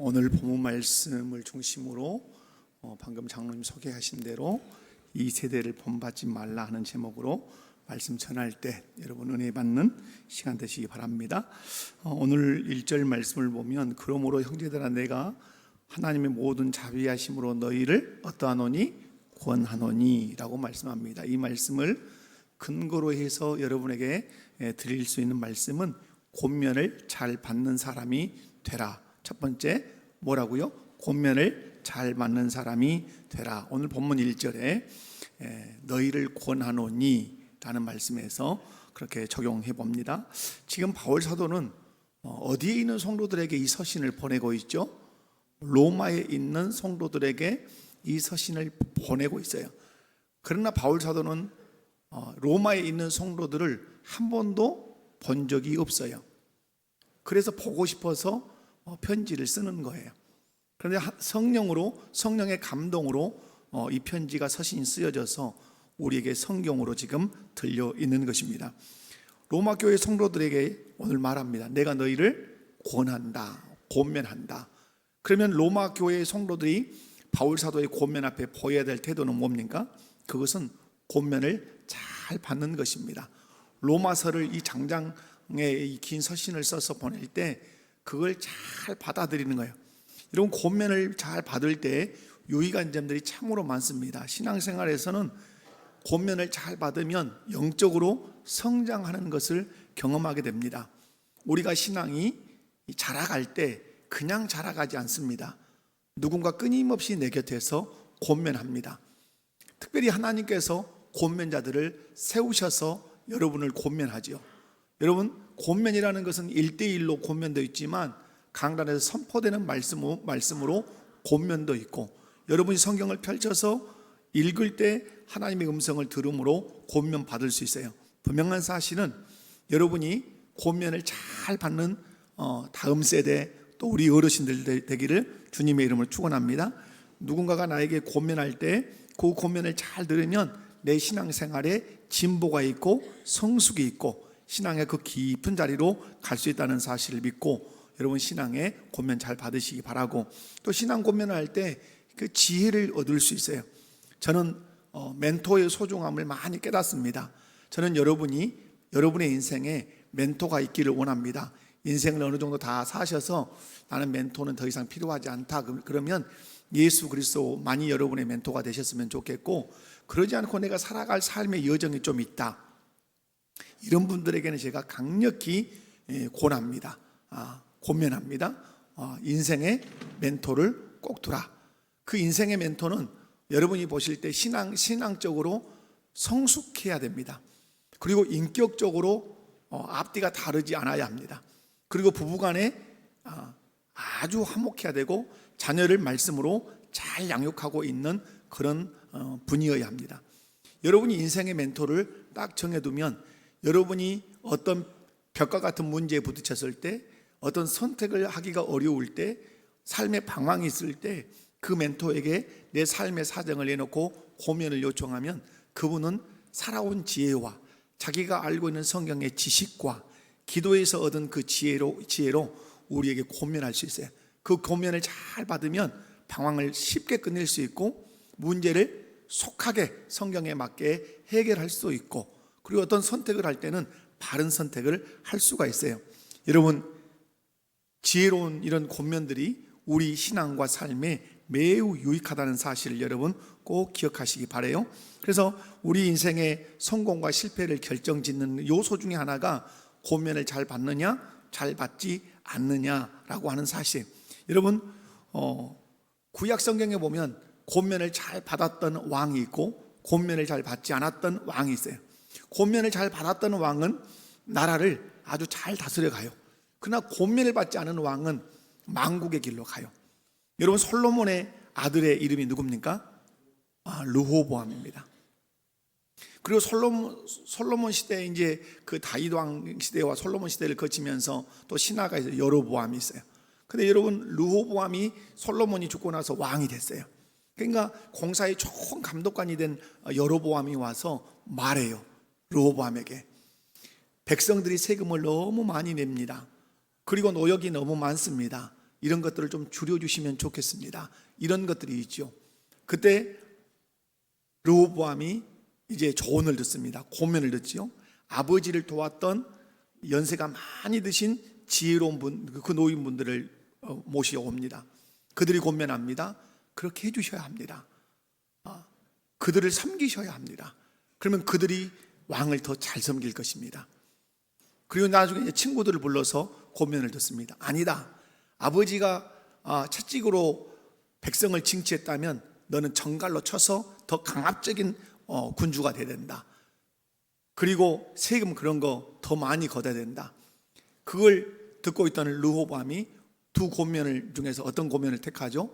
오늘 본문 말씀을 중심으로 방금 장로님 소개하신 대로 이 세대를 본받지 말라 하는 제목으로 말씀 전할 때 여러분 은혜 받는 시간 되시기 바랍니다. 오늘 1절 말씀을 보면 그러므로 형제들아 내가 하나님의 모든 자비하심으로 너희를 어떠하노니 구원하노니 라고 말씀합니다. 이 말씀을 근거로 해서 여러분에게 드릴 수 있는 말씀은 권면을 잘 받는 사람이 되라. 첫 번째 뭐라고요? 권면을 잘 받는 사람이 되라. 오늘 본문 1절에 너희를 구원하노니 라는 말씀에서 그렇게 적용해 봅니다. 지금 바울 사도는 어디에 있는 성도들에게 이 서신을 보내고 있죠? 로마에 있는 성도들에게 이 서신을 보내고 있어요. 그러나 바울 사도는 로마에 있는 성도들을 한 번도 본 적이 없어요. 그래서 보고 싶어서 편지를 쓰는 거예요. 그런데 성령의 감동으로 이 편지가 서신이 쓰여져서 우리에게 성경으로 지금 들려 있는 것입니다. 로마 교회 성도들에게 오늘 말합니다. 내가 너희를 권한다, 권면한다. 그러면 로마 교회 성도들이 바울 사도의 권면 앞에 보여야 될 태도는 뭡니까? 그것은 권면을 잘 받는 것입니다. 로마서를 이 장장의 이 긴 서신을 써서 보낼 때 그걸 잘 받아들이는 거예요. 이런 권면을 잘 받을 때 유익한 점들이 참으로 많습니다. 신앙생활에서는 권면을 잘 받으면 영적으로 성장하는 것을 경험하게 됩니다. 우리가 신앙이 자라갈 때 그냥 자라가지 않습니다. 누군가 끊임없이 내 곁에서 권면합니다. 특별히 하나님께서 권면자들을 세우셔서 여러분을 권면하지요. 여러분, 권면이라는 것은 1대1로 권면도 있지만 강단에서 선포되는 말씀으로 권면도 있고, 여러분이 성경을 펼쳐서 읽을 때 하나님의 음성을 들음으로 권면 받을 수 있어요. 분명한 사실은 여러분이 권면을 잘 받는 다음 세대 또 우리 어르신들 되기를 주님의 이름으로 축원합니다. 누군가가 나에게 권면할 때 그 권면을 잘 들으면 내 신앙생활에 진보가 있고 성숙이 있고 신앙의 그 깊은 자리로 갈 수 있다는 사실을 믿고 여러분 신앙에 권면 잘 받으시기 바라고, 또 신앙 권면을 할 때 그 지혜를 얻을 수 있어요. 저는 멘토의 소중함을 많이 깨닫습니다. 저는 여러분의 인생에 멘토가 있기를 원합니다. 인생을 어느 정도 다 사셔서 나는 멘토는 더 이상 필요하지 않다 그러면 예수 그리스도만이 여러분의 멘토가 되셨으면 좋겠고, 그러지 않고 내가 살아갈 삶의 여정이 좀 있다, 이런 분들에게는 제가 강력히 권합니다. 권면합니다. 인생의 멘토를 꼭 두라. 그 인생의 멘토는 여러분이 보실 때 신앙적으로 성숙해야 됩니다. 그리고 인격적으로 앞뒤가 다르지 않아야 합니다. 그리고 부부간에 아주 화목해야 되고 자녀를 말씀으로 잘 양육하고 있는 그런 분이어야 합니다. 여러분이 인생의 멘토를 딱 정해두면 여러분이 어떤 벽과 같은 문제에 부딪혔을 때, 어떤 선택을 하기가 어려울 때, 삶의 방황이 있을 때 그 멘토에게 내 삶의 사정을 내놓고 고면을 요청하면 그분은 살아온 지혜와 자기가 알고 있는 성경의 지식과 기도에서 얻은 그 지혜로 우리에게 고면할 수 있어요. 그 고면을 잘 받으면 방황을 쉽게 끝낼 수 있고 문제를 속하게 성경에 맞게 해결할 수 있고, 그리고 어떤 선택을 할 때는 바른 선택을 할 수가 있어요. 여러분, 지혜로운 이런 권면들이 우리 신앙과 삶에 매우 유익하다는 사실을 여러분 꼭 기억하시기 바라요. 그래서 우리 인생의 성공과 실패를 결정짓는 요소 중에 하나가 권면을 잘 받느냐 잘 받지 않느냐라고 하는 사실. 여러분, 구약 성경에 보면 권면을 잘 받았던 왕이 있고 권면을 잘 받지 않았던 왕이 있어요. 권면을 잘 받았던 왕은 나라를 아주 잘 다스려 가요. 그러나 권면을 받지 않은 왕은 망국의 길로 가요. 여러분, 솔로몬의 아들의 이름이 누굽니까? 르호보암입니다. 그리고 솔로몬 시대에 이제 그 다윗 왕 시대와 솔로몬 시대를 거치면서 또 신하가 있어요. 여로보암이 있어요. 근데 여러분, 르호보암이 솔로몬이 죽고 나서 왕이 됐어요. 그러니까 공사의 좋은 감독관이 된 여로보암이 와서 말해요. 르호보암에게 백성들이 세금을 너무 많이 냅니다. 그리고 노역이 너무 많습니다. 이런 것들을 좀 줄여주시면 좋겠습니다. 이런 것들이 있죠. 그때 르호보암이 이제 조언을 듣습니다. 고면을 듣지요. 아버지를 도왔던 연세가 많이 드신 지혜로운 분, 그 노인분들을 모셔옵니다. 그들이 권면합니다. 그렇게 해주셔야 합니다. 그들을 섬기셔야 합니다. 그러면 그들이 왕을 더 잘 섬길 것입니다. 그리고 나중에 친구들을 불러서 권면을 듣습니다. 아니다. 아버지가 채찍으로 백성을 징치했다면 너는 정갈로 쳐서 더 강압적인 군주가 돼야 된다. 그리고 세금 그런 거 더 많이 걷어야 된다. 그걸 듣고 있던 르호보암이 두 권면을 중에서 어떤 권면을 택하죠?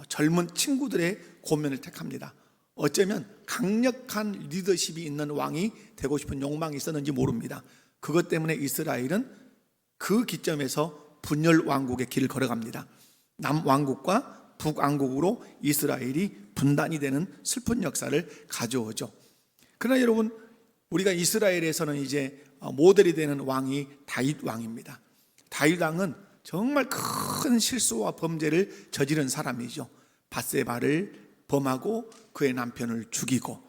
젊은 친구들의 권면을 택합니다. 어쩌면 강력한 리더십이 있는 왕이 되고 싶은 욕망이 있었는지 모릅니다. 그것 때문에 이스라엘은 그 기점에서 분열 왕국의 길을 걸어갑니다. 남왕국과 북왕국으로 이스라엘이 분단이 되는 슬픈 역사를 가져오죠. 그러나 여러분, 우리가 이스라엘에서는 이제 모델이 되는 왕이 다윗 왕입니다. 다윗 왕은 정말 큰 실수와 범죄를 저지른 사람이죠. 밧세바를 범하고 그의 남편을 죽이고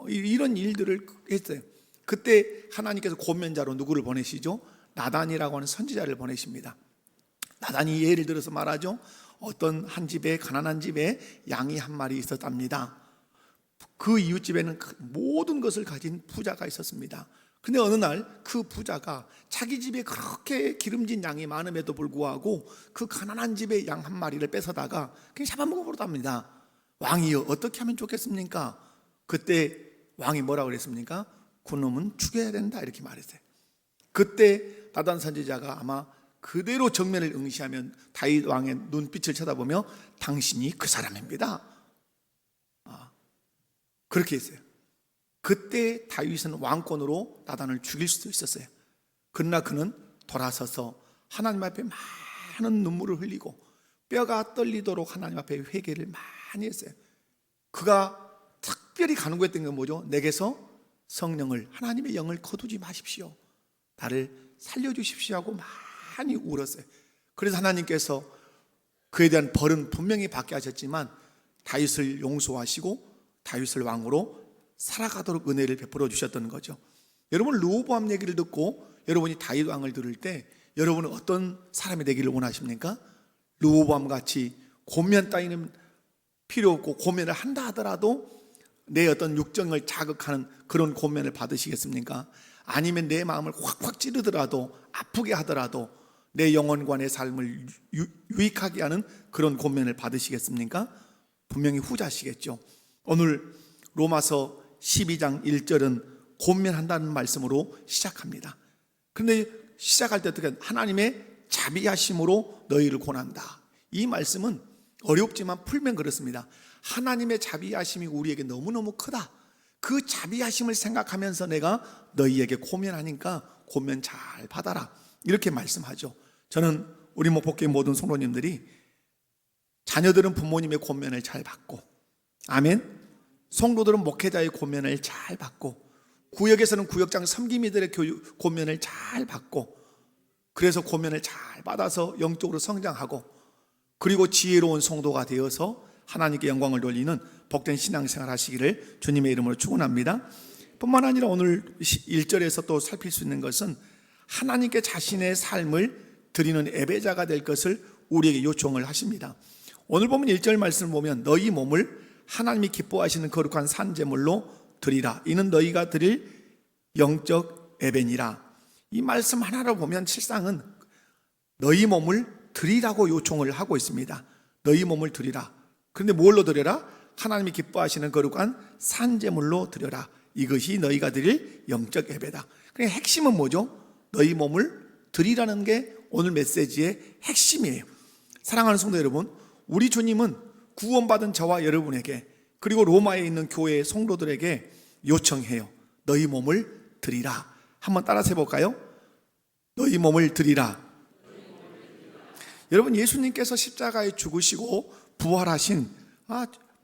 이런 일들을 했어요. 그때 하나님께서 권면자로 누구를 보내시죠? 나단이라고 하는 선지자를 보내십니다. 나단이 예를 들어서 말하죠. 어떤 한 집에, 가난한 집에 양이 한 마리 있었답니다. 그 이웃집에는 모든 것을 가진 부자가 있었습니다. 근데 어느 날 그 부자가 자기 집에 그렇게 기름진 양이 많음에도 불구하고 그 가난한 집의 양 한 마리를 뺏어다가 그냥 잡아먹어 버렸답니다. 왕이여, 어떻게 하면 좋겠습니까? 그때 왕이 뭐라고 그랬습니까? 그놈은 죽여야 된다, 이렇게 말했어요. 그때 나단 선지자가 아마 그대로 정면을 응시하면 다윗 왕의 눈빛을 쳐다보며 당신이 그 사람입니다, 그렇게 했어요. 그때 다윗은 왕권으로 나단을 죽일 수도 있었어요. 그러나 그는 돌아서서 하나님 앞에 많은 눈물을 흘리고 뼈가 떨리도록 하나님 앞에 회개를 많이 했어요. 그가 특별히 간구했던 건 뭐죠? 내게서 성령을, 하나님의 영을 거두지 마십시오, 나를 살려주십시오 하고 많이 울었어요. 그래서 하나님께서 그에 대한 벌은 분명히 받게 하셨지만 다윗을 용서하시고 다윗을 왕으로 살아가도록 은혜를 베풀어 주셨던 거죠. 여러분, 르호보암 얘기를 듣고 여러분이 다윗 왕을 들을 때 여러분은 어떤 사람이 되기를 원하십니까? 르호보암 같이 권면 따위는 필요 없고 권면을 한다 하더라도 내 어떤 육정을 자극하는 그런 권면을 받으시겠습니까? 아니면 내 마음을 확확 찌르더라도, 아프게 하더라도 내 영혼과 내 삶을 유익하게 하는 그런 권면을 받으시겠습니까? 분명히 후자시겠죠. 오늘 로마서 12장 1절은 권면한다는 말씀으로 시작합니다. 그런데 시작할 때 어떻게, 하나님의 자비하심으로 너희를 권한다. 이 말씀은 어렵지만 풀면 그렇습니다. 하나님의 자비하심이 우리에게 너무너무 크다. 그 자비하심을 생각하면서 내가 너희에게 권면하니까 권면 잘 받아라, 이렇게 말씀하죠. 저는 우리 목포교회 모든 성도님들이 자녀들은 부모님의 권면을 잘 받고, 아멘, 성도들은 목회자의 권면을 잘 받고, 구역에서는 구역장 섬김이들의 교육 권면을 잘 받고, 그래서 권면을 잘 받아서 영적으로 성장하고, 그리고 지혜로운 성도가 되어서 하나님께 영광을 돌리는 복된 신앙생활 하시기를 주님의 이름으로 축원합니다. 뿐만 아니라 오늘 1절에서 또 살필 수 있는 것은 하나님께 자신의 삶을 드리는 예배자가 될 것을 우리에게 요청을 하십니다. 오늘 보면 1절 말씀을 보면 너희 몸을 하나님이 기뻐하시는 거룩한 산제물로 드리라, 이는 너희가 드릴 영적 예배니라. 이 말씀 하나로 보면 실상은 너희 몸을 드리라고 요청을 하고 있습니다. 너희 몸을 드리라. 그런데 뭘로 드려라? 하나님이 기뻐하시는 거룩한 산제물로 드려라. 이것이 너희가 드릴 영적 예배다. 그러니까 핵심은 뭐죠? 너희 몸을 드리라는 게 오늘 메시지의 핵심이에요. 사랑하는 성도 여러분, 우리 주님은 구원받은 저와 여러분에게, 그리고 로마에 있는 교회의 성도들에게 요청해요. 너희 몸을 드리라. 한번 따라서 해볼까요? 너희 몸을 드리라. 여러분, 예수님께서 십자가에 죽으시고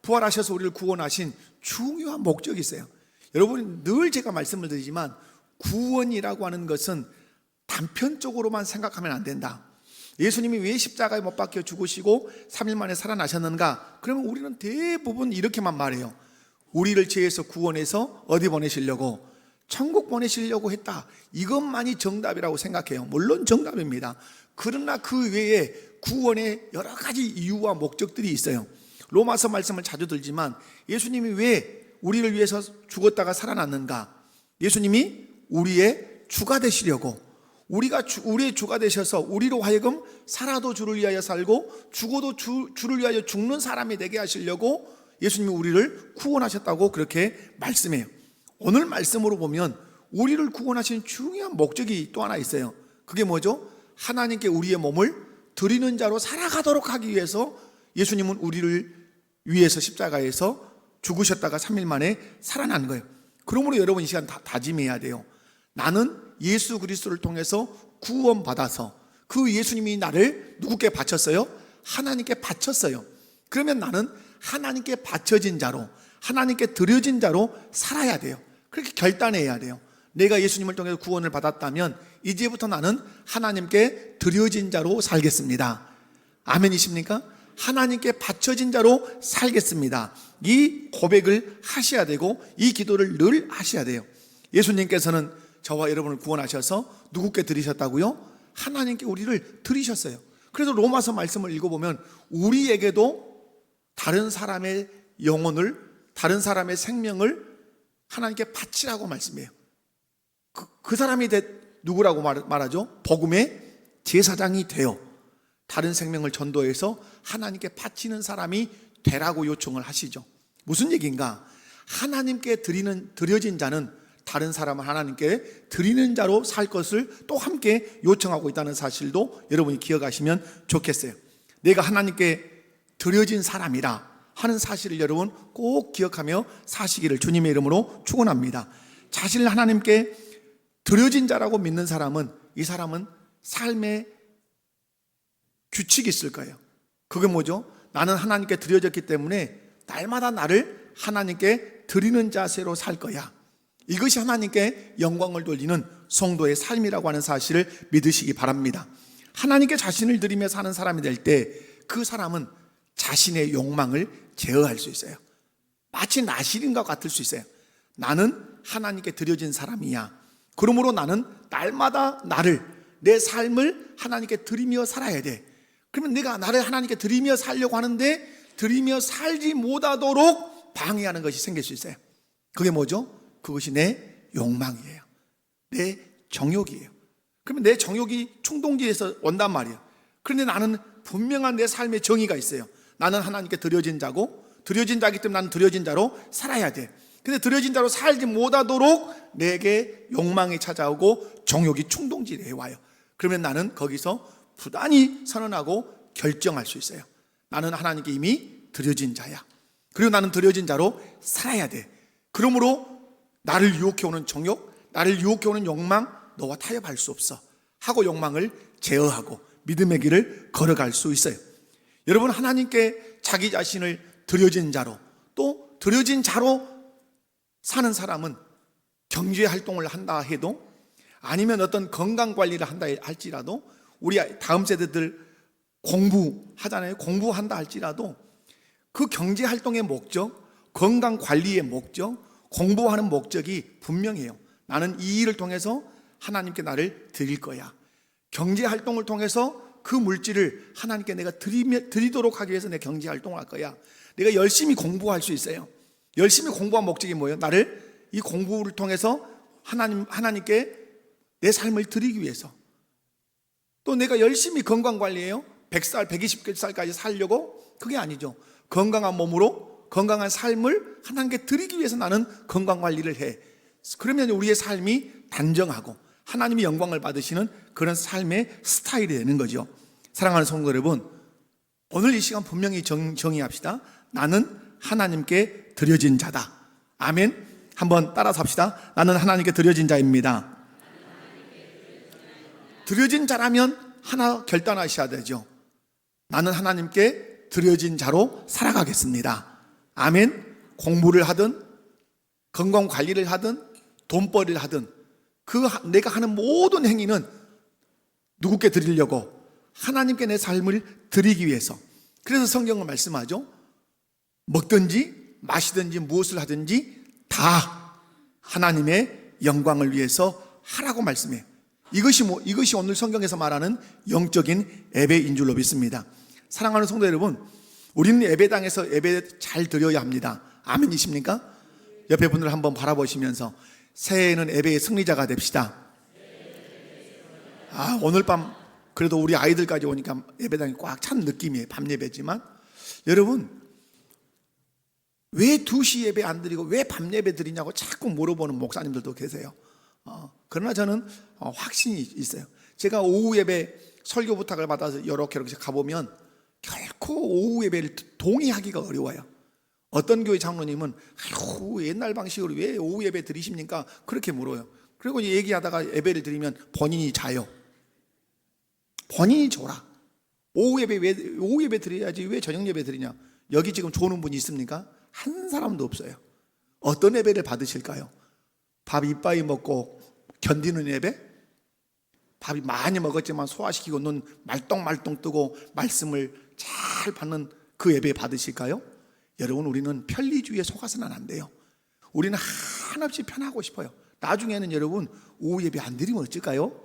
부활하셔서 우리를 구원하신 중요한 목적이 있어요. 여러분, 늘 제가 말씀을 드리지만 구원이라고 하는 것은 단편적으로만 생각하면 안 된다. 예수님이 왜 십자가에 못 박혀 죽으시고 3일 만에 살아나셨는가? 그러면 우리는 대부분 이렇게만 말해요. 우리를 죄에서 구원해서 어디 보내시려고? 천국 보내시려고 했다. 이것만이 정답이라고 생각해요. 물론 정답입니다. 그러나 그 외에 구원의 여러 가지 이유와 목적들이 있어요. 로마서 말씀을 자주 들지만 예수님이 왜 우리를 위해서 죽었다가 살아났는가? 예수님이 우리의 주가 되시려고, 우리의 주가 되셔서 우리로 하여금 살아도 주를 위하여 살고 죽어도 주를 위하여 죽는 사람이 되게 하시려고 예수님이 우리를 구원하셨다고 그렇게 말씀해요. 오늘 말씀으로 보면 우리를 구원하신 중요한 목적이 또 하나 있어요. 그게 뭐죠? 하나님께 우리의 몸을 드리는 자로 살아가도록 하기 위해서 예수님은 우리를 위해서 십자가에서 죽으셨다가 3일 만에 살아난 거예요. 그러므로 여러분 이 시간 다짐해야 돼요. 나는 예수 그리스도를 통해서 구원받아서 그 예수님이 나를 누구께 바쳤어요? 하나님께 바쳤어요. 그러면 나는 하나님께 바쳐진 자로, 하나님께 드려진 자로 살아야 돼요. 그렇게 결단해야 돼요. 내가 예수님을 통해서 구원을 받았다면 이제부터 나는 하나님께 드려진 자로 살겠습니다. 아멘이십니까? 하나님께 바쳐진 자로 살겠습니다. 이 고백을 하셔야 되고 이 기도를 늘 하셔야 돼요. 예수님께서는 저와 여러분을 구원하셔서 누구께 드리셨다고요? 하나님께 우리를 드리셨어요. 그래서 로마서 말씀을 읽어보면 우리에게도 다른 사람의 영혼을, 다른 사람의 생명을 하나님께 바치라고 말씀해요. 그 사람이 누구라고 말하죠? 복음의 제사장이 되어 다른 생명을 전도해서 하나님께 바치는 사람이 되라고 요청을 하시죠. 무슨 얘기인가? 하나님께 드려진 자는 다른 사람을 하나님께 드리는 자로 살 것을 또 함께 요청하고 있다는 사실도 여러분이 기억하시면 좋겠어요. 내가 하나님께 드려진 사람이라 하는 사실을 여러분 꼭 기억하며 사시기를 주님의 이름으로 축원합니다. 자신을 하나님께 드려진 자라고 믿는 사람은, 이 사람은 삶의 규칙이 있을 거예요. 그게 뭐죠? 나는 하나님께 드려졌기 때문에 날마다 나를 하나님께 드리는 자세로 살 거야. 이것이 하나님께 영광을 돌리는 성도의 삶이라고 하는 사실을 믿으시기 바랍니다. 하나님께 자신을 드리며 사는 사람이 될 때 그 사람은 자신의 욕망을 제어할 수 있어요. 마치 나실인과 같을 수 있어요. 나는 하나님께 드려진 사람이야. 그러므로 나는 날마다 내 삶을 하나님께 드리며 살아야 돼. 그러면 내가 나를 하나님께 드리며 살려고 하는데 드리며 살지 못하도록 방해하는 것이 생길 수 있어요. 그게 뭐죠? 그것이 내 욕망이에요. 내 정욕이에요. 그러면 내 정욕이 충동지에서 온단 말이에요. 그런데 나는 분명한 내 삶의 정의가 있어요. 나는 하나님께 드려진 자고, 드려진 자이기 때문에 나는 드려진 자로 살아야 돼. 근데 드려진 자로 살지 못하도록 내게 욕망이 찾아오고 정욕이 충동지에 와요. 그러면 나는 거기서 부단히 선언하고 결정할 수 있어요. 나는 하나님께 이미 드려진 자야. 그리고 나는 드려진 자로 살아야 돼. 그러므로 나를 유혹해 오는 정욕, 나를 유혹해 오는 욕망, 너와 타협할 수 없어 하고 욕망을 제어하고 믿음의 길을 걸어갈 수 있어요. 여러분, 하나님께 자기 자신을 드려진 자로, 또 드려진 자로 사는 사람은 경제 활동을 한다 해도, 아니면 어떤 건강 관리를 한다 할지라도, 우리 다음 세대들 공부하잖아요. 공부한다 할지라도 그 경제 활동의 목적, 건강 관리의 목적, 공부하는 목적이 분명해요. 나는 이 일을 통해서 하나님께 나를 드릴 거야. 경제 활동을 통해서 그 물질을 하나님께 내가 드리도록 하기 위해서 내 경제 활동을 할 거야. 내가 열심히 공부할 수 있어요. 열심히 공부한 목적이 뭐예요? 나를 이 공부를 통해서 하나님께 내 삶을 드리기 위해서. 또 내가 열심히 건강 관리해요. 100살, 120살까지 살려고? 그게 아니죠. 건강한 몸으로 건강한 삶을 하나님께 드리기 위해서 나는 건강 관리를 해. 그러면 우리의 삶이 단정하고 하나님이 영광을 받으시는 그런 삶의 스타일이 되는 거죠. 사랑하는 성도 여러분, 오늘 이 시간 분명히 정의합시다. 나는 하나님께 드려진 자다. 아멘. 한번 따라서 합시다. 나는 하나님께 드려진 자입니다. 드려진 자라면 하나 결단하셔야 되죠. 나는 하나님께 드려진 자로 살아가겠습니다. 아멘. 공부를 하든 건강 관리를 하든 돈벌이를 하든 내가 하는 모든 행위는 누구께 드리려고? 하나님께 내 삶을 드리기 위해서. 그래서 성경은 말씀하죠. 먹든지 마시든지 무엇을 하든지 다 하나님의 영광을 위해서 하라고 말씀해요. 이것이 오늘 성경에서 말하는 영적인 예배인 줄로 믿습니다. 사랑하는 성도 여러분, 우리는 예배당에서 예배 잘 드려야 합니다. 아멘이십니까? 옆에 분들 한번 바라보시면서 새해에는 예배의 승리자가 됩시다. 오늘 밤 그래도 우리 아이들까지 오니까 예배당이 꽉 찬 느낌이에요. 밤 예배지만 여러분, 왜 2시 예배 안 드리고 왜 밤 예배 드리냐고 자꾸 물어보는 목사님들도 계세요. 그러나 저는 확신이 있어요. 제가 오후 예배 설교 부탁을 받아서 이렇게 가보면 결코 오후 예배를 동의하기가 어려워요. 어떤 교회 장로님은 옛날 방식으로 왜 오후 예배 드리십니까? 그렇게 물어요. 그리고 얘기하다가 예배를 드리면 본인이 자요. 본인이 졸아. 오후 예배 드려야지 왜 저녁 예배 드리냐? 여기 지금 조는 분이 있습니까? 한 사람도 없어요. 어떤 예배를 받으실까요? 밥 이빠이 먹고 견디는 예배? 밥이 많이 먹었지만 소화시키고 눈 말똥말똥 뜨고 말씀을 잘 받는 그 예배 받으실까요? 여러분, 우리는 편리주의에 속아서는 안 돼요. 우리는 한없이 편하고 싶어요. 나중에는 여러분 오후 예배 안 드리면 어쩔까요?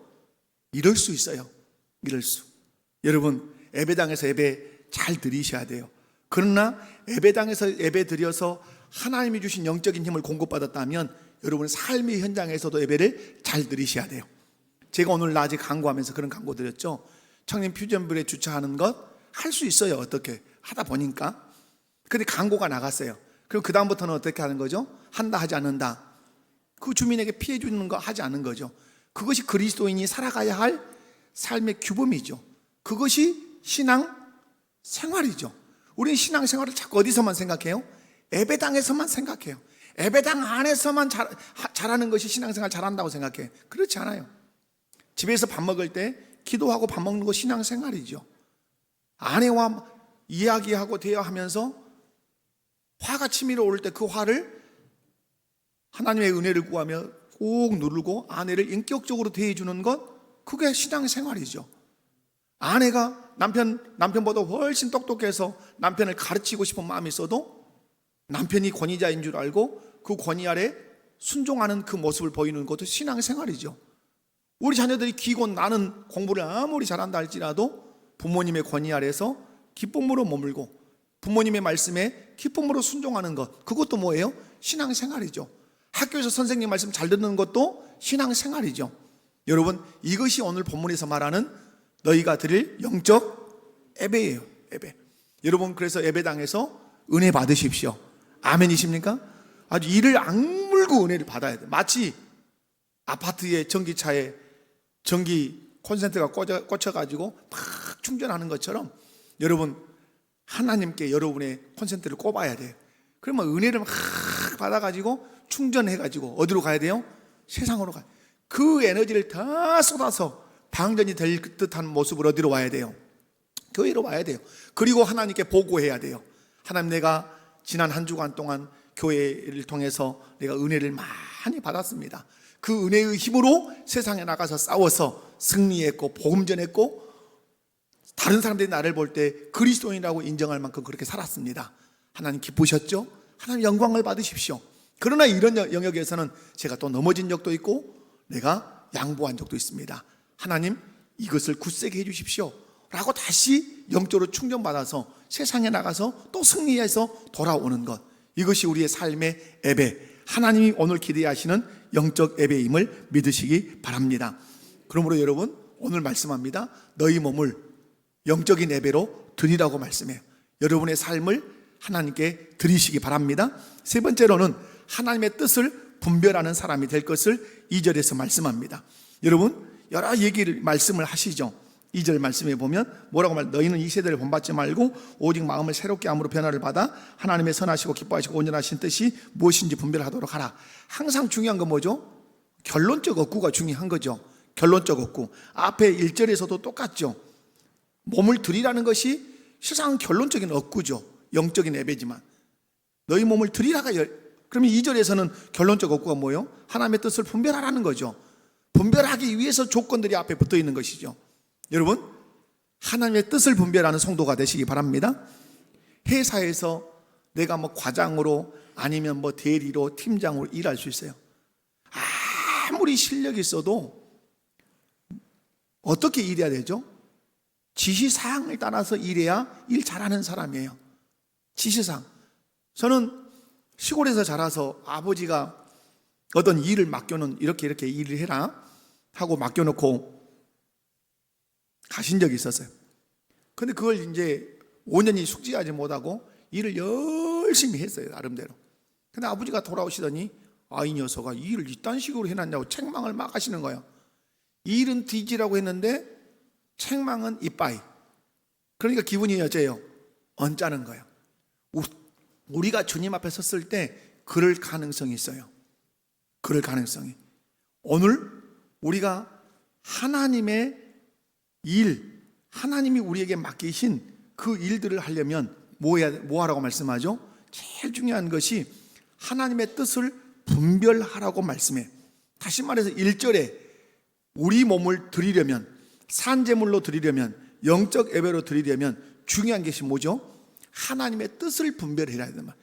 이럴 수 있어요. 이럴 수. 여러분, 예배당에서 예배 잘 드리셔야 돼요. 그러나 예배당에서 예배 드려서 하나님이 주신 영적인 힘을 공급받았다면 여러분 삶의 현장에서도 예배를 잘 드리셔야 돼요. 제가 오늘 낮에 강구하면서 그런 강구 드렸죠. 청년 퓨전빌에 주차하는 것 할 수 있어요. 어떻게 하다 보니까. 근데 강구가 나갔어요. 그럼 그 다음부터는 어떻게 하는 거죠? 한다 하지 않는다. 그 주민에게 피해 주는 거 하지 않는 거죠. 그것이 그리스도인이 살아가야 할 삶의 규범이죠. 그것이 신앙 생활이죠. 우리는 신앙 생활을 자꾸 어디서만 생각해요? 예배당에서만 생각해요. 예배당 안에서만 잘하는 것이 신앙생활 잘한다고 생각해. 그렇지 않아요. 집에서 밥 먹을 때 기도하고 밥 먹는 거 신앙생활이죠. 아내와 이야기하고 대화하면서 화가 치밀어 오를 때 그 화를 하나님의 은혜를 구하며 꼭 누르고 아내를 인격적으로 대해주는 것, 그게 신앙생활이죠. 아내가 남편보다 훨씬 똑똑해서 남편을 가르치고 싶은 마음이 있어도 남편이 권위자인 줄 알고 그 권위 아래 순종하는 그 모습을 보이는 것도 신앙생활이죠. 우리 자녀들이 기고 나는 공부를 아무리 잘한다 할지라도 부모님의 권위 아래서 기쁨으로 머물고 부모님의 말씀에 기쁨으로 순종하는 것, 그것도 뭐예요? 신앙생활이죠. 학교에서 선생님 말씀 잘 듣는 것도 신앙생활이죠. 여러분, 이것이 오늘 본문에서 말하는 너희가 드릴 영적 예배예요. 예배. 여러분, 그래서 예배당에서 은혜 받으십시오. 아멘이십니까? 아주 이를 악물고 은혜를 받아야 돼요. 마치 아파트의 전기차에 전기 콘센트가 꽂혀가지고 막 충전하는 것처럼 여러분, 하나님께 여러분의 콘센트를 꼽아야 돼요. 그러면 은혜를 막 받아가지고 충전해가지고 어디로 가야 돼요? 세상으로 가요. 그 에너지를 다 쏟아서 방전이 될 듯한 모습으로 어디로 와야 돼요? 교회로 와야 돼요. 그리고 하나님께 보고해야 돼요. 하나님, 내가 지난 한 주간 동안 교회를 통해서 내가 은혜를 많이 받았습니다. 그 은혜의 힘으로 세상에 나가서 싸워서 승리했고 복음 전했고 다른 사람들이 나를 볼 때 그리스도인이라고 인정할 만큼 그렇게 살았습니다. 하나님 기쁘셨죠? 하나님 영광을 받으십시오. 그러나 이런 영역에서는 제가 또 넘어진 적도 있고 내가 양보한 적도 있습니다. 하나님, 이것을 굳세게 해주십시오 라고 다시 영적으로 충전받아서 세상에 나가서 또 승리해서 돌아오는 것, 이것이 우리의 삶의 예배, 하나님이 오늘 기대하시는 영적 예배임을 믿으시기 바랍니다. 그러므로 여러분, 오늘 말씀합니다. 너희 몸을 영적인 예배로 드리라고 말씀해요. 여러분의 삶을 하나님께 드리시기 바랍니다. 세 번째로는 하나님의 뜻을 분별하는 사람이 될 것을 2절에서 말씀합니다. 여러분, 여러 말씀을 하시죠. 2절 말씀에 보면 뭐라고 너희는 이 세대를 본받지 말고 오직 마음을 새롭게 함으로 변화를 받아 하나님의 선하시고 기뻐하시고 온전하신 뜻이 무엇인지 분별하도록 하라. 항상 중요한 건 뭐죠? 결론적 얻구가 중요한 거죠. 결론적 얻구. 앞에 1절에서도 똑같죠. 몸을 드리라는 것이 실상 결론적인 얻구죠. 영적인 예배지만 너희 몸을 드리라가 그러면 2절에서는 결론적 얻구가 뭐예요? 하나님의 뜻을 분별하라는 거죠. 분별하기 위해서 조건들이 앞에 붙어 있는 것이죠. 여러분, 하나님의 뜻을 분별하는 성도가 되시기 바랍니다. 회사에서 내가 뭐 과장으로 아니면 뭐 대리로 팀장으로 일할 수 있어요. 아무리 실력이 있어도 어떻게 일해야 되죠? 지시사항을 따라서 일해야 일 잘하는 사람이에요. 지시사항. 저는 시골에서 자라서 아버지가 어떤 일을 맡겨놓은, 이렇게 일을 해라 하고 맡겨놓고 가신 적이 있었어요. 근데 그걸 이제 5년이 숙지하지 못하고 일을 열심히 했어요, 나름대로. 근데 아버지가 돌아오시더니 이 녀석아, 이 일을 이딴 식으로 해놨냐고 책망을 막 하시는 거예요. 일은 뒤지라고 했는데 책망은 이빠이. 그러니까 기분이 어째요? 언짢은 거예요. 우리가 주님 앞에 섰을 때 그럴 가능성이 있어요. 그럴 가능성이. 오늘 우리가 하나님의 일, 하나님이 우리에게 맡기신 그 일들을 하려면 뭐 하라고 말씀하죠? 제일 중요한 것이 하나님의 뜻을 분별하라고 말씀해. 다시 말해서 1절에 우리 몸을 드리려면, 산제물로 드리려면, 영적 예배로 드리려면 중요한 것이 뭐죠? 하나님의 뜻을 분별해야 된다.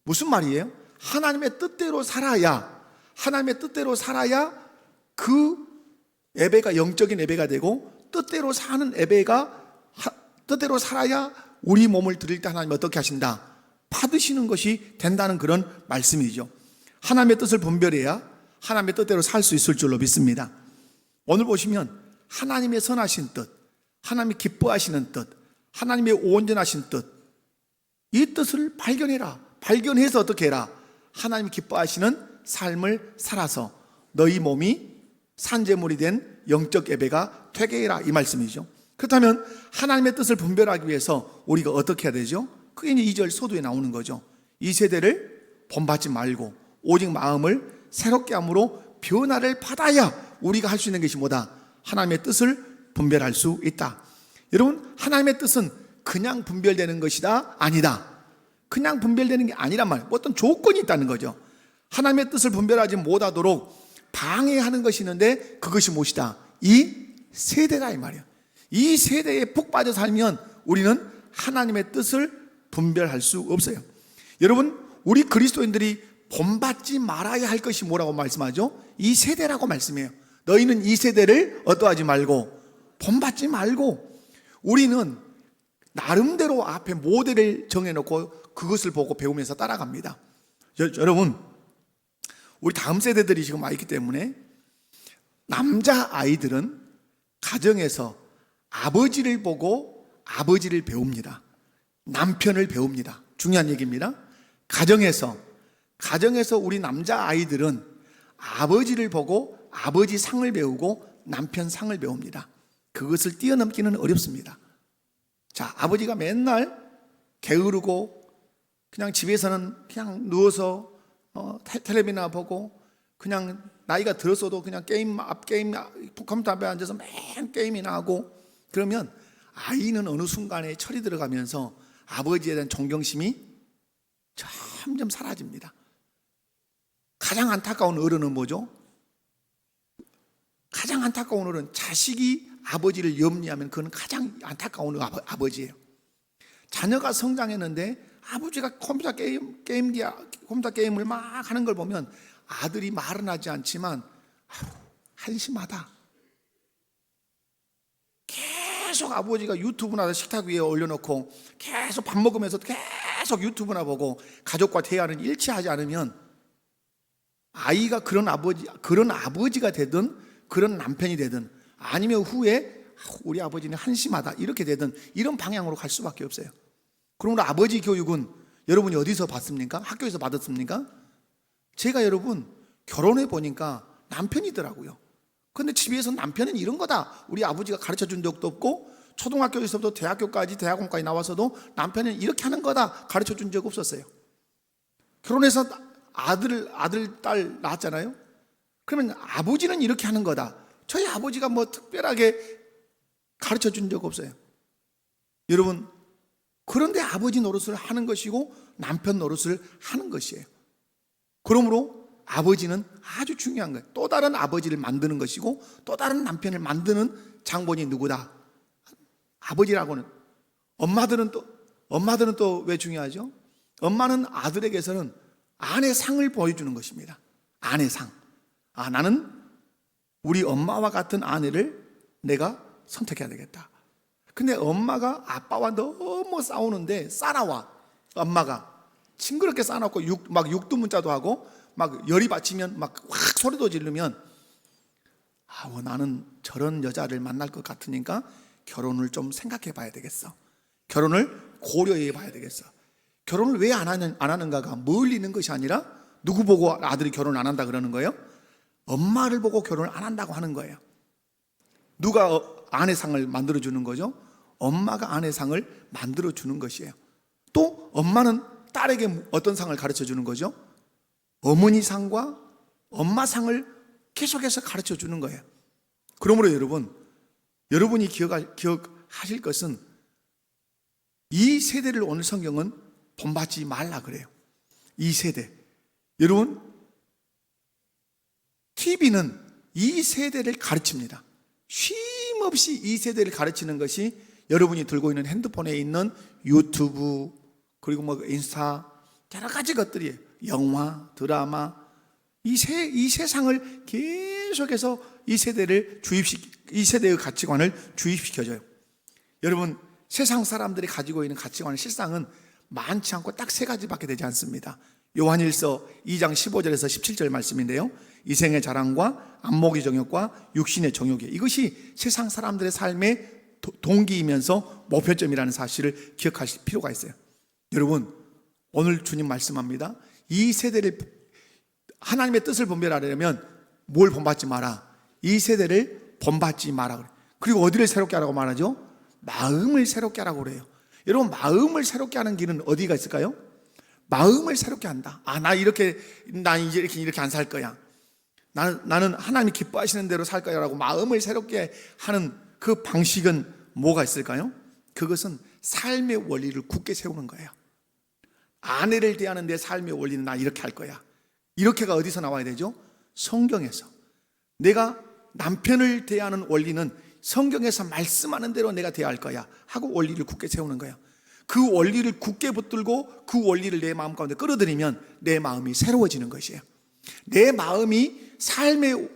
무슨 말이에요? 하나님의 뜻대로 살아야, 하나님의 뜻대로 살아야 그 예배가 영적인 예배가 되고, 뜻대로 사는 예배가, 뜻대로 살아야 우리 몸을 드릴 때 하나님 어떻게 하신다? 받으시는 것이 된다는 그런 말씀이죠. 하나님의 뜻을 분별해야 하나님의 뜻대로 살 수 있을 줄로 믿습니다. 오늘 보시면 하나님의 선하신 뜻, 하나님이 기뻐하시는 뜻, 하나님의 온전하신 뜻, 이 뜻을 발견해라. 발견해서 어떻게 해라? 하나님이 기뻐하시는 삶을 살아서 너희 몸이 산제물이 된 영적 예배가 되게 해라, 이 말씀이죠. 그렇다면 하나님의 뜻을 분별하기 위해서 우리가 어떻게 해야 되죠? 그게 이제 2절 서두에 나오는 거죠. 이 세대를 본받지 말고 오직 마음을 새롭게 함으로 변화를 받아야 우리가 할 수 있는 것이 뭐다? 하나님의 뜻을 분별할 수 있다. 여러분, 하나님의 뜻은 그냥 분별되는 것이다? 아니다. 그냥 분별되는 게 아니란 말이에요. 어떤 조건이 있다는 거죠. 하나님의 뜻을 분별하지 못하도록 방해하는 것이 있는데 그것이 무엇이다? 이 세대다, 이 말이에요. 이 세대에 푹 빠져 살면 우리는 하나님의 뜻을 분별할 수 없어요. 여러분, 우리 그리스도인들이 본받지 말아야 할 것이 뭐라고 말씀하죠? 이 세대라고 말씀해요. 너희는 이 세대를 어떠하지 말고 본받지 말고. 우리는 나름대로 앞에 모델을 정해놓고 그것을 보고 배우면서 따라갑니다. 여러분, 우리 다음 세대들이 지금 와 있기 때문에 남자 아이들은 가정에서 아버지를 보고 아버지를 배웁니다. 남편을 배웁니다. 중요한 얘기입니다. 가정에서 우리 남자 아이들은 아버지를 보고 아버지 상을 배우고 남편 상을 배웁니다. 그것을 뛰어넘기는 어렵습니다. 자, 아버지가 맨날 게으르고 그냥 집에서는 그냥 누워서 텔레비나 보고, 그냥 나이가 들었어도 그냥 게임 컴퓨터 앞에 앉아서 맨 게임이나 하고, 그러면 아이는 어느 순간에 철이 들어가면서 아버지에 대한 존경심이 점점 사라집니다. 가장 안타까운 어른은 뭐죠? 가장 안타까운 어른, 자식이 아버지를 염려하면 그건 가장 안타까운 아버지예요. 자녀가 성장했는데 아버지가 컴퓨터 게임을 막 하는 걸 보면 아들이 말은 하지 않지만 한심하다. 계속 아버지가 유튜브나 식탁 위에 올려놓고 계속 밥 먹으면서 계속 유튜브나 보고 가족과 대화는 일치하지 않으면 아이가 그런 아버지가 되든 그런 남편이 되든, 아니면 후에 우리 아버지는 한심하다 이렇게 되든, 이런 방향으로 갈 수밖에 없어요. 그러므로 아버지 교육은 여러분이 어디서 받습니까? 학교에서 받았습니까? 제가 여러분 결혼해 보니까 남편이더라고요. 근데 집에서 남편은 이런 거다, 우리 아버지가 가르쳐 준 적도 없고, 초등학교에서부터 대학교까지 대학원까지 나와서도 남편은 이렇게 하는 거다 가르쳐 준 적 없었어요. 결혼해서 아들 딸 낳았잖아요. 그러면 아버지는 이렇게 하는 거다, 저희 아버지가 뭐 특별하게 가르쳐 준 적 없어요. 여러분, 그런데 아버지 노릇을 하는 것이고 남편 노릇을 하는 것이에요. 그러므로 아버지는 아주 중요한 거예요. 또 다른 아버지를 만드는 것이고 또 다른 남편을 만드는 장본이 누구다? 아버지라고는. 엄마들은 또 왜 중요하죠? 엄마는 아들에게서는 아내 상을 보여주는 것입니다. 아내 상. 나는 우리 엄마와 같은 아내를 내가 선택해야 되겠다. 근데 엄마가 아빠와 너무 싸우는데 싸나와. 엄마가 징그럽게 싸놓고 막 육두문자도 하고 막 열이 받치면 막 확 소리도 지르면 나는 저런 여자를 만날 것 같으니까 결혼을 좀 생각해 봐야 되겠어. 결혼을 고려해 봐야 되겠어. 결혼을 왜 안 하는가가 멀리 있는 것이 아니라 누구 보고 아들이 결혼 안 한다 그러는 거예요? 엄마를 보고 결혼을 안 한다고 하는 거예요. 누가 아내상을 만들어주는 거죠? 엄마가 아내상을 만들어주는 것이에요. 또 엄마는 딸에게 어떤 상을 가르쳐주는 거죠? 어머니상과 엄마상을 계속해서 가르쳐주는 거예요. 그러므로 여러분이 기억하실 것은 이 세대를 오늘 성경은 본받지 말라 그래요. 이 세대. 여러분, TV는 이 세대를 가르칩니다. 쉼없이 이 세대를 가르치는 것이 여러분이 들고 있는 핸드폰에 있는 유튜브, 그리고 인스타, 여러 가지 것들이에요. 영화, 드라마, 이 세상을 계속해서 이 세대의 가치관을 주입시켜줘요. 여러분, 세상 사람들이 가지고 있는 가치관은 실상은 많지 않고 딱 3가지밖에 되지 않습니다. 요한일서 2장 15절에서 17절 말씀인데요, 이생의 자랑과 안목의 정욕과 육신의 정욕이, 이것이 세상 사람들의 삶의 동기이면서 목표점이라는 사실을 기억하실 필요가 있어요. 여러분, 오늘 주님 말씀합니다. 이 세대를, 하나님의 뜻을 분별하려면 뭘 본받지 마라? 이 세대를 본받지 마라 그래요. 그리고 어디를 새롭게 하라고 말하죠? 마음을 새롭게 하라고 그래요. 여러분, 마음을 새롭게 하는 길은 어디가 있을까요? 마음을 새롭게 한다. 나 이제 이렇게 안 살 거야. 나는 하나님이 기뻐하시는 대로 살 거야 라고 마음을 새롭게 하는 그 방식은 뭐가 있을까요? 그것은 삶의 원리를 굳게 세우는 거예요. 아내를 대하는 내 삶의 원리는 나 이렇게 할 거야. 이렇게가 어디서 나와야 되죠? 성경에서. 내가 남편을 대하는 원리는 성경에서 말씀하는 대로 내가 대할 거야 하고 원리를 굳게 세우는 거야. 그 원리를 굳게 붙들고 그 원리를 내 마음 가운데 끌어들이면 내 마음이 새로워지는 것이에요. 내 마음이 삶의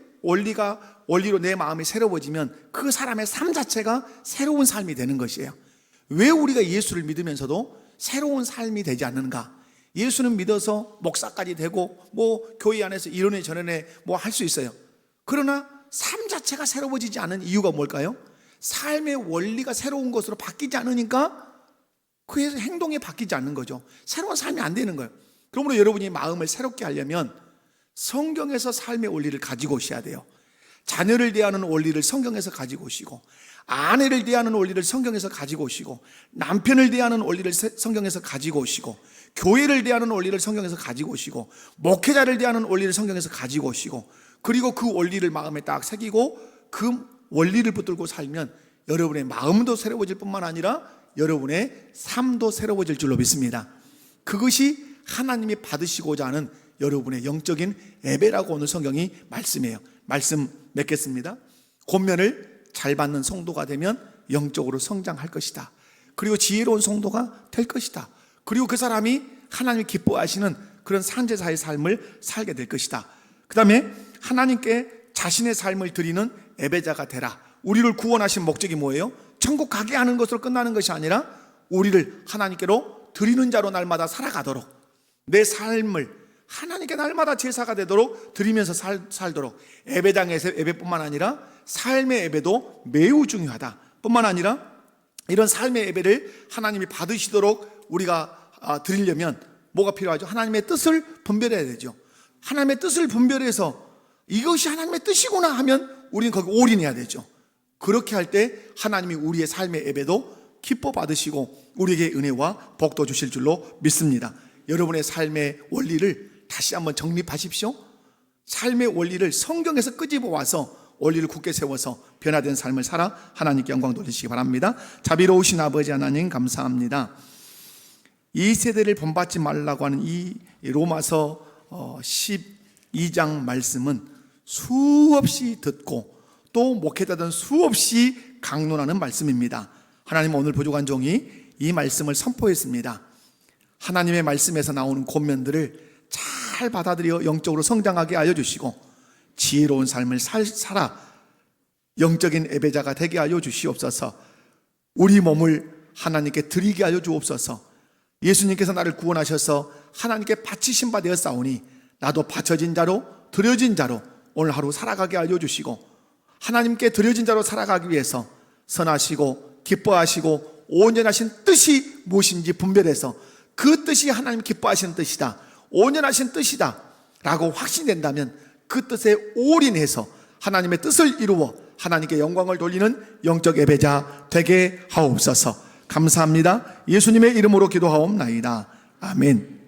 원리로 내 마음이 새로워지면 그 사람의 삶 자체가 새로운 삶이 되는 것이에요. 왜 우리가 예수를 믿으면서도 새로운 삶이 되지 않는가? 예수는 믿어서 목사까지 되고 교회 안에서 이런애 저런애 할 수 있어요. 그러나 삶 자체가 새로워지지 않은 이유가 뭘까요? 삶의 원리가 새로운 것으로 바뀌지 않으니까 그래서 행동이 바뀌지 않는 거죠. 새로운 삶이 안 되는 거예요. 그러므로 여러분이 마음을 새롭게 하려면 성경에서 삶의 원리를 가지고 오셔야 돼요. 자녀를 대하는 원리를 성경에서 가지고 오시고, 아내를 대하는 원리를 성경에서 가지고 오시고, 남편을 대하는 원리를 성경에서 가지고 오시고, 교회를 대하는 원리를 성경에서 가지고 오시고, 목회자를 대하는 원리를 성경에서 가지고 오시고, 그리고 그 원리를 마음에 딱 새기고 그 원리를 붙들고 살면 여러분의 마음도 새로워질 뿐만 아니라 여러분의 삶도 새로워질 줄로 믿습니다. 그것이 하나님이 받으시고자 하는 여러분의 영적인 예배라고 오늘 성경이 말씀해요. 말씀 맺겠습니다. 권면을 잘 받는 성도가 되면 영적으로 성장할 것이다. 그리고 지혜로운 성도가 될 것이다. 그리고 그 사람이 하나님이 기뻐하시는 그런 산제사의 삶을 살게 될 것이다. 그 다음에 하나님께 자신의 삶을 드리는 예배자가 되라. 우리를 구원하신 목적이 뭐예요? 천국 가게 하는 것으로 끝나는 것이 아니라 우리를 하나님께로 드리는 자로 날마다 살아가도록, 내 삶을 하나님께 날마다 제사가 되도록 드리면서 살도록, 예배당에서 예배뿐만 아니라 삶의 예배도 매우 중요하다. 뿐만 아니라 이런 삶의 예배를 하나님이 받으시도록 우리가 드리려면 뭐가 필요하죠? 하나님의 뜻을 분별해야 되죠. 하나님의 뜻을 분별해서 이것이 하나님의 뜻이구나 하면 우리는 거기 올인해야 되죠. 그렇게 할 때 하나님이 우리의 삶의 예배도 기뻐 받으시고 우리에게 은혜와 복도 주실 줄로 믿습니다. 여러분의 삶의 원리를 다시 한번 정립하십시오. 삶의 원리를 성경에서 끄집어 와서 원리를 굳게 세워서 변화된 삶을 살아 하나님께 영광 돌리시기 바랍니다. 자비로우신 아버지 하나님 감사합니다. 이 세대를 본받지 말라고 하는 이 로마서 12장 말씀은 수없이 듣고 또 목회자들은 수없이 강론하는 말씀입니다. 하나님 오늘 부족한 종이 이 말씀을 선포했습니다. 하나님의 말씀에서 나오는 권면들을 잘 받아들여 영적으로 성장하게 알려주시고 지혜로운 삶을 살아 영적인 예배자가 되게 하여 주시옵소서. 우리 몸을 하나님께 드리게 하여 주옵소서. 예수님께서 나를 구원하셔서 하나님께 바치신 바 되었사오니 나도 바쳐진 자로 드려진 자로 오늘 하루 살아가게 하여 주시고 하나님께 드려진 자로 살아가기 위해서 선하시고 기뻐하시고 온전하신 뜻이 무엇인지 분별해서 그 뜻이 하나님 기뻐하시는 뜻이다, 온전하신 뜻이다 라고 확신된다면 그 뜻에 올인해서 하나님의 뜻을 이루어 하나님께 영광을 돌리는 영적 예배자 되게 하옵소서. 감사합니다. 예수님의 이름으로 기도하옵나이다. 아멘.